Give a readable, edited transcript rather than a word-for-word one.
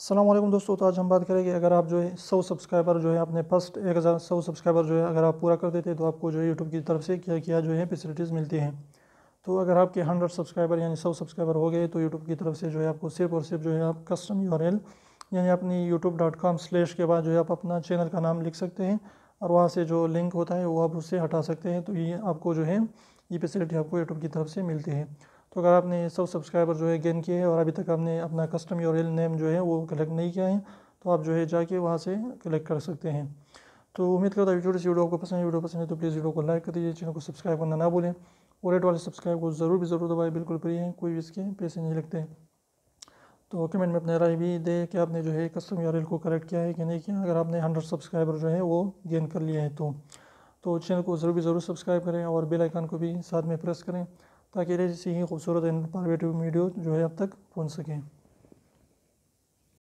अस्सलाम वालेकुम दोस्तों। तो आज हम बात करेंगे, अगर आप जो है 100 सब्सक्राइबर जो है अपने फर्स्ट 1100 सब्सक्राइबर जो है अगर आप पूरा कर देते हैं तो आपको जो है यूट्यूब की तरफ से क्या क्या जो है फैसिलिटीज़ मिलती हैं। तो अगर आपके 100 सब्सक्राइबर यानी 100 सब्सक्राइबर हो गए तो यूट्यूब की तरफ से जो है आपको सिर्फ और सिर्फ जो है आप कस्टम URL यानी अपनी youtube.com/ के बाद जो है आप अपना चैनल का नाम लिख सकते हैं और वहाँ से जो लिंक होता है वो आप उससे हटा सकते हैं। तो ये आपको जो है ये फैसिलिटी आपको यूट्यूब की तरफ से मिलती है। तो अगर आपने 100 सब्सक्राइबर जो है गेन किए हैं और अभी तक आपने अपना कस्टम URL नेम जो है वो कलेक्ट नहीं किया है तो आप जो है जाके वहाँ से कलेक्ट कर सकते हैं। तो उम्मीद करता हूँ इस वीडियो आपको पसंद है। वीडियो पसंद है तो प्लीज़ वीडियो को लाइक कर दीजिए, चैनल को सब्सक्राइब करना ना भूलें और रेड वाले सब्सक्राइब को ज़रूर दबाएं, बिल्कुल फ्री है, कोई भी इसके पैसे नहीं लगते। तो कमेंट में अपने राय भी दें कि आपने जो है कस्टम URL को कलेक्ट किया है कि नहीं किया, अगर आपने 100 सब्सक्राइबर जो है वो गेन कर लिया है तो चैनल को ज़रूर सब्सक्राइब करें और बेल आइकन को भी साथ में प्रेस करें ताकि ऐसी ही खूबसूरत इन्फॉर्मेटिव वीडियो जो है आप तक पहुंच सकें।